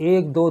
1, 2,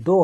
2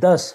10,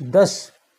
10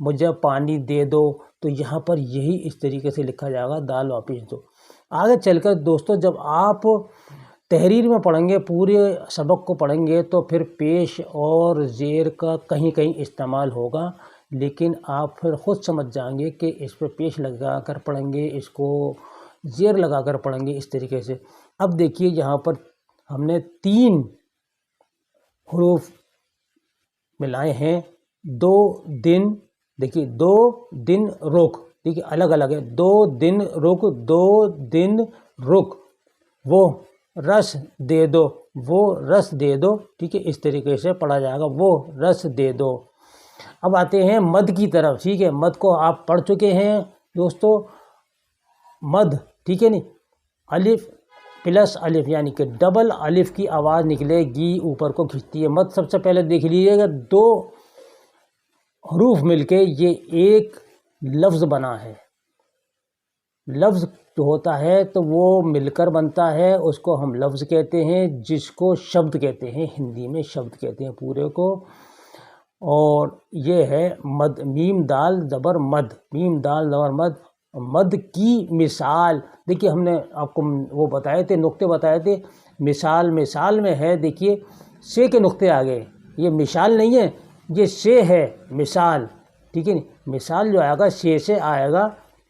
مجھے پانی دے دو، تو یہاں پر یہی اس طریقے سے لکھا جائے گا دال واپس دو۔ آگے چل کر دوستو جب آپ تحریر میں پڑھیں گے، پورے سبق کو پڑھیں گے، تو پھر پیش اور زیر کا کہیں کہیں استعمال ہوگا، لیکن آپ پھر خود سمجھ جائیں گے کہ اس پہ پیش لگا کر پڑھیں گے، اس کو زیر لگا کر پڑھیں گے، اس طریقے سے۔ اب دیکھیے یہاں پر ہم نے 3 حروف ملائے ہیں، 2 دن، دیکھیے 2 دن رک، دیکھیے الگ الگ ہے، 2 دن رک، 2 دن رک، وہ رس دے دو، وہ رس دے دو، ٹھیک ہے، اس طریقے سے پڑھا جائے گا، وہ رس دے دو۔ اب آتے ہیں مد کی طرف، ٹھیک ہے، مد کو آپ پڑھ چکے ہیں دوستو، مد، ٹھیک ہے نہیں، الف پلس الف یعنی کہ ڈبل الف کی آواز نکلے گی، اوپر کو کھنچتی ہے مد۔ سب سے پہلے دیکھ لیجیے گا 2 حروف مل کے یہ ایک لفظ بنا ہے۔ لفظ جو ہوتا ہے تو وہ مل کر بنتا ہے، اس کو ہم لفظ کہتے ہیں، جس کو شبد کہتے ہیں، ہندی میں شبد کہتے ہیں پورے کو۔ اور یہ ہے مد، میم دال زبر مد، میم دال زبر مد۔ مد کی مثال دیکھیے، ہم نے آپ کو وہ بتائے تھے، نقطے بتائے تھے، مثال میں ہے، دیکھیے سے کے نقطے آ گئے، یہ مثال نہیں ہے، یہ سے ہے مثال، ٹھیک ہے نہیں، مثال جو آئے گا سے آئے گا،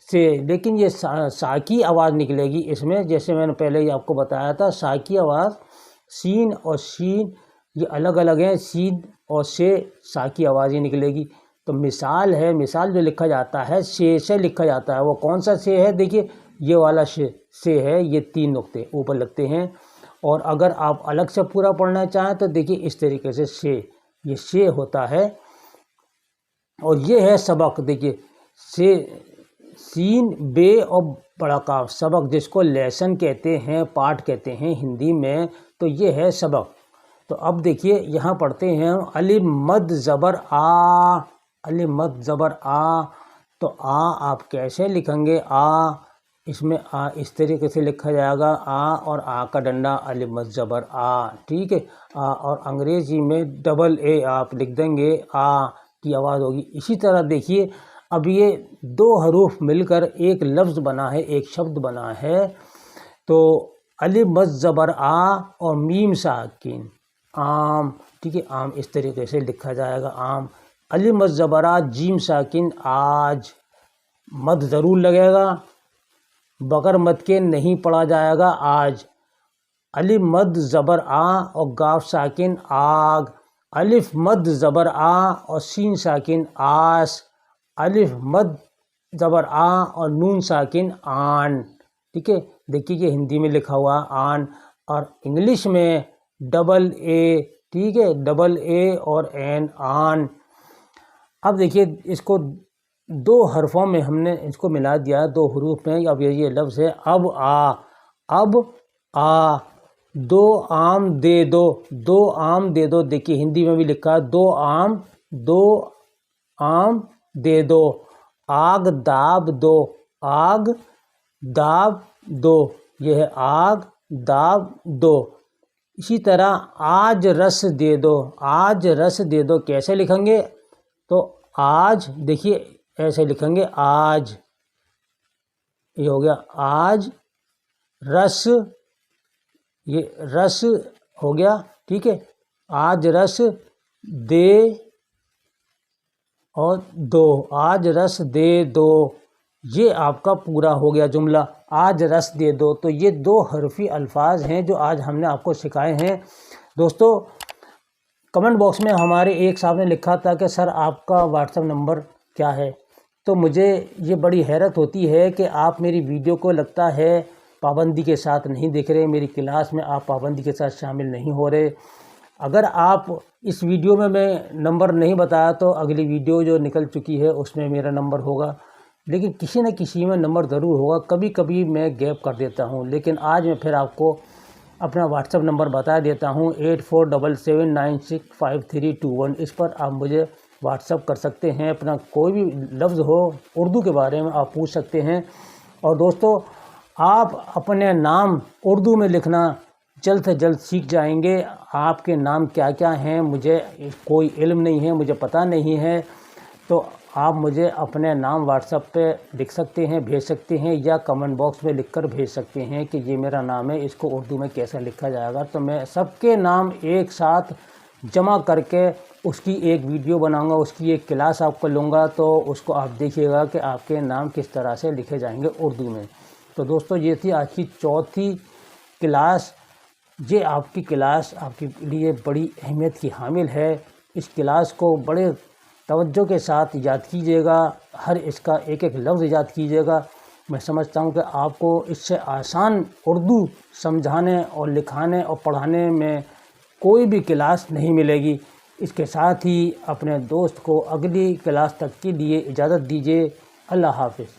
سے، لیکن یہ سا کی آواز نکلے گی اس میں، جیسے میں نے پہلے ہی آپ کو بتایا تھا، سا کی آواز، سین اور شین یہ الگ الگ ہیں، سین اور سے، سا کی آواز ہی نکلے گی۔ تو مثال ہے، مثال جو لکھا جاتا ہے سے لکھا جاتا ہے، وہ کون سا سے ہے؟ دیکھیے یہ والا سے ہے، یہ 3 نقطے اوپر لگتے ہیں۔ اور اگر آپ الگ سے پورا پڑھنا چاہیں تو دیکھیے اس طریقے سے یہ سے ہوتا ہے، اور یہ ہے سبق، دیکھیے سے، سین بے اور بڑا کاف، سبق جس کو لیسن کہتے ہیں، پاٹھ کہتے ہیں ہندی میں، تو یہ ہے سبق۔ تو اب دیکھیے یہاں پڑھتے ہیں الف مد زبر آ، الف مد زبر آ، تو آ آپ کیسے لکھیں گے؟ آ، اس میں آ اس طریقے سے لکھا جائے گا، آ اور آ کا ڈنڈا الف مد زبر آ، ٹھیک ہے، آ، اور انگریزی میں ڈبل اے آپ لکھ دیں گے، آ کی آواز ہوگی۔ اسی طرح دیکھیے اب یہ 2 حروف مل کر ایک لفظ بنا ہے، ایک شبد بنا ہے، تو الف مد زبر آ اور میم ساکن عام، ٹھیک ہے، عام اس طریقے سے لکھا جائے گا، عام۔ الف مد زبر آ جیم ساکن آج، مد ضرور لگے گا، بغیر مد کے نہیں پڑھا جائے گا آج۔ الف مد زبر آ اور گاف ساکن آگ، الف مد زبر آ اور سین ساکن آس، الف مد زبر آ اور نون ساکن آن، ٹھیک ہے، دیکھیے کہ ہندی میں لکھا ہوا آن، اور انگلش میں ڈبل اے، ٹھیک ہے، ڈبل اے اور این، آن۔ اب دیکھیے اس کو 2 حرفوں میں ہم نے اس کو ملا دیا، 2 حروف میں، اب یہ لفظ ہے اب آ، اب آ، 2 آم دے دو، 2 آم دے دو، دیکھیے ہندی میں بھی لکھا ہے 2 آم، 2 آم دے دو، آگ داب دو، آگ داب دو، یہ ہے آگ داب دو۔ اسی طرح آج رس دے دو، آج رس دے دو کیسے لکھیں گے؟ تو آج دیکھیے ایسے لکھیں گے، آج، یہ ہو گیا آج رس، یہ رس ہو گیا، ٹھیک ہے، آج رس دے اور دو، آج رس دے دو، یہ آپ کا پورا ہو گیا جملہ، آج رس دے دو۔ تو یہ 2 حرفی الفاظ ہیں جو آج ہم نے آپ کو سکھائے ہیں۔ دوستو کمنٹ باکس میں ہمارے ایک صاحب نے لکھا تھا کہ سر آپ کا واٹس ایپ نمبر کیا ہے؟ تو مجھے یہ بڑی حیرت ہوتی ہے کہ آپ میری ویڈیو کو لگتا ہے پابندی کے ساتھ نہیں دیکھ رہے، میری کلاس میں آپ پابندی کے ساتھ شامل نہیں ہو رہے۔ اگر آپ اس ویڈیو میں نمبر نہیں بتایا تو اگلی ویڈیو جو نکل چکی ہے اس میں میرا نمبر ہوگا، لیکن کسی نہ کسی میں نمبر ضرور ہوگا، کبھی کبھی میں گیپ کر دیتا ہوں، لیکن آج میں پھر آپ کو اپنا واٹس ایپ نمبر بتا دیتا ہوں، 8477965321، اس پر آپ مجھے واٹس ایپ کر سکتے ہیں، اپنا کوئی بھی لفظ ہو اردو کے بارے میں آپ پوچھ سکتے ہیں۔ اور دوستو آپ اپنے نام اردو میں لکھنا جلد سے جلد سیکھ جائیں گے۔ آپ کے نام کیا کیا ہیں مجھے کوئی علم نہیں ہے، مجھے پتہ نہیں ہے، تو آپ مجھے اپنے نام واٹس ایپ پہ لکھ سکتے ہیں، بھیج سکتے ہیں، یا کمنٹ باکس میں لکھ کر بھیج سکتے ہیں کہ یہ میرا نام ہے، اس کو اردو میں کیسے لکھا جائے گا۔ تو میں سب کے نام ایک ساتھ جمع کر کے اس کی ایک ویڈیو بناؤں گا، اس کی ایک کلاس آپ کو لوں گا، تو اس کو آپ دیکھیے گا کہ آپ کے نام کس طرح سے لکھے جائیں گے اردو میں۔ تو دوستو یہ تھی آج کی چوتھی کلاس۔ یہ آپ کی کلاس آپ کے لیے بڑی اہمیت کی حامل ہے۔ اس کلاس کو بڑے توجہ کے ساتھ یاد کیجیے گا، ہر اس کا ایک ایک لفظ یاد کیجیے گا۔ میں سمجھتا ہوں کہ آپ کو اس سے آسان اردو سمجھانے اور لکھانے اور پڑھانے میں کوئی بھی کلاس نہیں ملے گی۔ اس کے ساتھ ہی اپنے دوست کو اگلی کلاس تک کے لیے اجازت دیجیے۔ اللہ حافظ۔